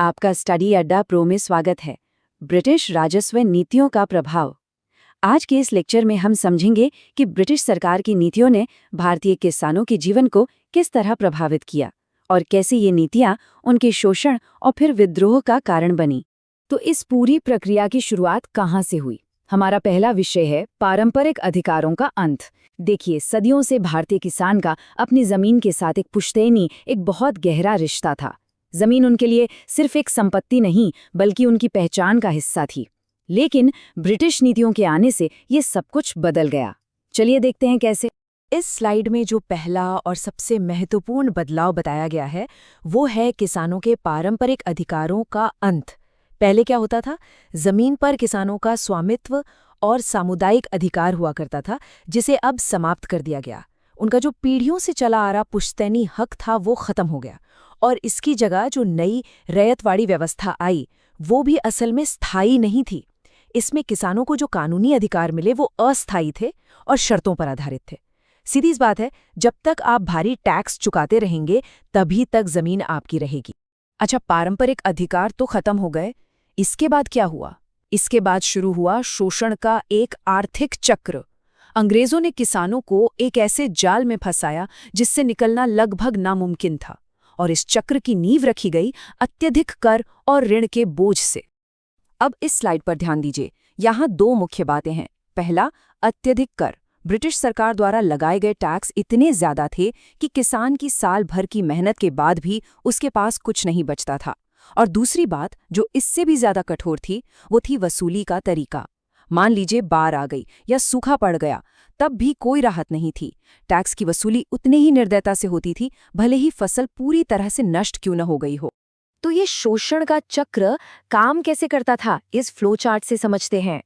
आपका स्टडी अड्डा प्रो में स्वागत है। ब्रिटिश राजस्व नीतियों का प्रभाव। आज के इस लेक्चर में हम समझेंगे कि ब्रिटिश सरकार की नीतियों ने भारतीय किसानों के जीवन को किस तरह प्रभावित किया और कैसे ये नीतियां उनके शोषण और फिर विद्रोह का कारण बनी। तो इस पूरी प्रक्रिया की शुरुआत कहाँ से हुई? हमारा पहला विषय है पारंपरिक अधिकारों का अंत। देखिए, सदियों से भारतीय किसान का अपनी जमीन के साथ एक पुश्तैनी, एक बहुत गहरा रिश्ता था। जमीन उनके लिए सिर्फ एक संपत्ति नहीं बल्कि उनकी पहचान का हिस्सा थी। लेकिन ब्रिटिश नीतियों के आने से ये सब कुछ बदल गया। चलिए देखते हैं कैसे। इस स्लाइड में जो पहला और सबसे महत्वपूर्ण बदलाव बताया गया है वो है किसानों के पारंपरिक अधिकारों का अंत। पहले क्या होता था? जमीन पर किसानों का स्वामित्व और सामुदायिक अधिकार हुआ करता था, जिसे अब समाप्त कर दिया गया। उनका जो पीढ़ियों से चला आ रहा पुश्तैनी हक था वो खत्म हो गया और इसकी जगह जो नई रैयतवाड़ी व्यवस्था आई वो भी असल में स्थायी नहीं थी। इसमें किसानों को जो कानूनी अधिकार मिले वो अस्थायी थे और शर्तों पर आधारित थे। सीधी सी बात है, जब तक आप भारी टैक्स चुकाते रहेंगे तभी तक जमीन आपकी रहेगी। अच्छा, पारंपरिक अधिकार तो खत्म हो गए, इसके बाद क्या हुआ? इसके बाद शुरू हुआ शोषण का एक आर्थिक चक्र। अंग्रेजों ने किसानों को एक ऐसे जाल में फंसाया जिससे निकलना लगभग नामुमकिन था, और इस चक्र की नींव रखी गई अत्यधिक कर और ऋण के बोझ से। अब इस स्लाइड पर ध्यान दीजिए, यहाँ दो मुख्य बातें हैं। पहला, अत्यधिक कर। ब्रिटिश सरकार द्वारा लगाए गए टैक्स इतने ज्यादा थे कि किसान की साल भर की मेहनत के बाद भी उसके पास कुछ नहीं बचता था। और दूसरी बात जो इससे भी ज्यादा कठोर थी वो थी वसूली का तरीका। मान लीजिए बाढ़ आ गई या सूखा पड़ गया, तब भी कोई राहत नहीं थी। टैक्स की वसूली उतने ही निर्दयता से होती थी, भले ही फसल पूरी तरह से नष्ट क्यों न हो गई हो। तो ये शोषण का चक्र काम कैसे करता था, इस फ्लो चार्ट से समझते हैं।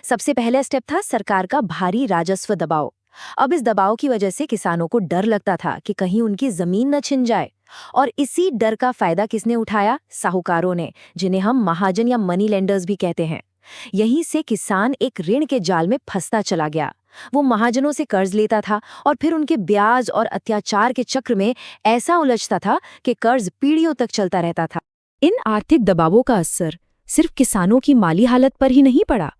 सबसे पहला स्टेप था सरकार का भारी राजस्व दबाव। अब इस दबाव की वजह से किसानों को डर लगता था कि कहीं उनकी जमीन न छिन जाए, और इसी डर का फायदा किसने उठाया? साहूकारों ने, जिन्हें हम महाजन या मनी लेंडर्स भी कहते हैं। यहीं से किसान एक ऋण के जाल में फंसता चला गया। वो महाजनों से कर्ज लेता था और फिर उनके ब्याज और अत्याचार के चक्र में ऐसा उलझता था कि कर्ज पीढ़ियों तक चलता रहता था। इन आर्थिक दबावों का असर सिर्फ किसानों की माली हालत पर ही नहीं पड़ा,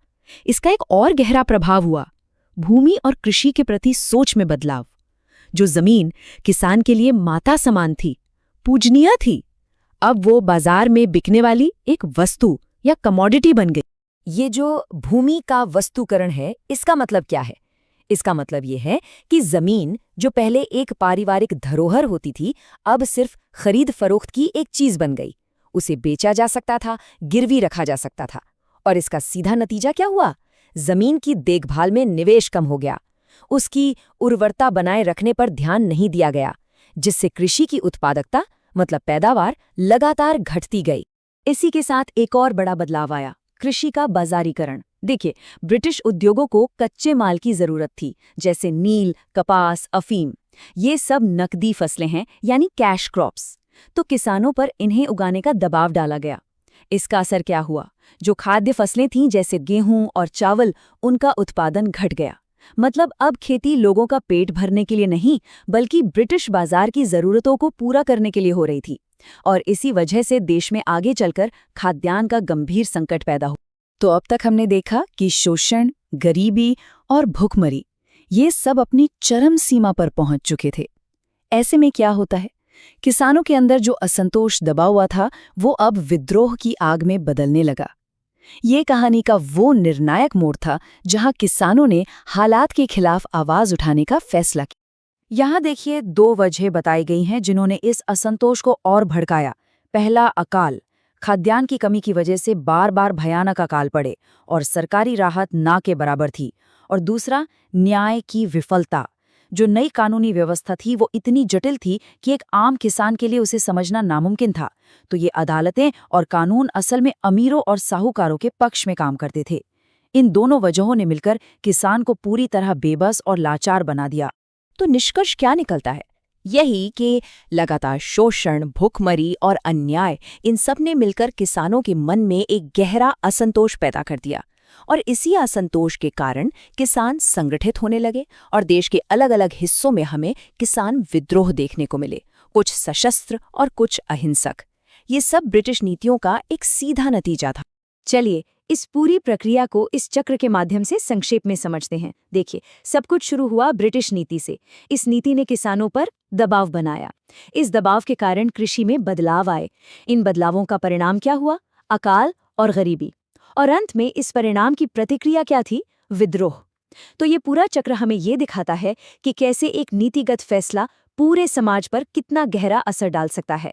इसका एक और गहरा प्रभाव हुआ भूमि और कृषि के प्रति सोच में बदलाव। जो जमीन किसान के लिए माता समान थी, पूजनीय थी, अब वो बाजार में बिकने वाली एक वस्तु या कमोडिटी बन गई। ये जो भूमि का वस्तुकरण है, इसका मतलब क्या है? इसका मतलब ये है कि जमीन जो पहले एक पारिवारिक धरोहर होती थी, अब सिर्फ खरीद फरोख्त की एक चीज बन गई। उसे बेचा जा सकता था, गिरवी रखा जा सकता था, और इसका सीधा नतीजा क्या हुआ? जमीन की देखभाल में निवेश कम हो गया, उसकी उर्वरता बनाए रखने पर ध्यान नहीं दिया गया, जिससे कृषि की उत्पादकता मतलब पैदावार लगातार घटती गई। इसी के साथ एक और बड़ा बदलाव आया, कृषि का बाजारीकरण। देखिए, ब्रिटिश उद्योगों को कच्चे माल की जरूरत थी, जैसे नील, कपास, अफीम। ये सब नकदी फसलें हैं, यानी कैश क्रॉप्स। तो किसानों पर इन्हें उगाने का दबाव डाला गया। इसका असर क्या हुआ? जो खाद्य फसलें थीं जैसे गेहूं और चावल, उनका उत्पादन घट गया। मतलब अब खेती लोगों का पेट भरने के लिए नहीं बल्कि ब्रिटिश बाजार की जरूरतों को पूरा करने के लिए हो रही थी, और इसी वजह से देश में आगे चलकर खाद्यान्न का गंभीर संकट पैदा हुआ। तो अब तक हमने देखा कि शोषण, गरीबी और भूखमरी ये सब अपनी चरम सीमा पर पहुंच चुके थे। ऐसे में क्या होता है? किसानों के अंदर जो असंतोष दबा हुआ था वो अब विद्रोह की आग में बदलने लगा। ये कहानी का वो निर्णायक मोड़ था जहां किसानों ने हालात के खिलाफ आवाज उठाने का फैसला किया। यहाँ देखिए, दो वजह बताई गई हैं जिन्होंने इस असंतोष को और भड़काया। पहला, अकाल। खाद्यान्न की कमी की वजह से बार बार भयानक अकाल पड़े और सरकारी राहत ना के बराबर थी। और दूसरा, न्याय की विफलता। जो नई कानूनी व्यवस्था थी वो इतनी जटिल थी कि एक आम किसान के लिए उसे समझना नामुमकिन था। तो ये अदालतें और कानून असल में अमीरों और साहूकारों के पक्ष में काम करते थे। इन दोनों वजहों ने मिलकर किसान को पूरी तरह बेबस और लाचार बना दिया। तो निष्कर्ष क्या निकलता है? यही कि लगातार शोषण, भूखमरी और अन्याय, इन सब ने मिलकर किसानों के मन में एक गहरा असंतोष पैदा कर दिया, और इसी असंतोष के कारण किसान संगठित होने लगे और देश के अलग अलग हिस्सों में हमें किसान विद्रोह देखने को मिले, कुछ सशस्त्र और कुछ अहिंसक। ये सब ब्रिटिश नीतियों का एक सीधा नतीजा था। चलिए इस पूरी प्रक्रिया को इस चक्र के माध्यम से संक्षेप में समझते हैं। देखिए, सब कुछ शुरू हुआ ब्रिटिश नीति से। इस नीति ने किसानों पर दबाव बनाया। इस दबाव के कारण कृषि में बदलाव आए। इन बदलावों का परिणाम क्या हुआ? अकाल और गरीबी। और अंत में इस परिणाम की प्रतिक्रिया क्या थी? विद्रोह। तो ये पूरा चक्र हमें ये दिखाता है कि कैसे एक नीतिगत फैसला पूरे समाज पर कितना गहरा असर डाल सकता है।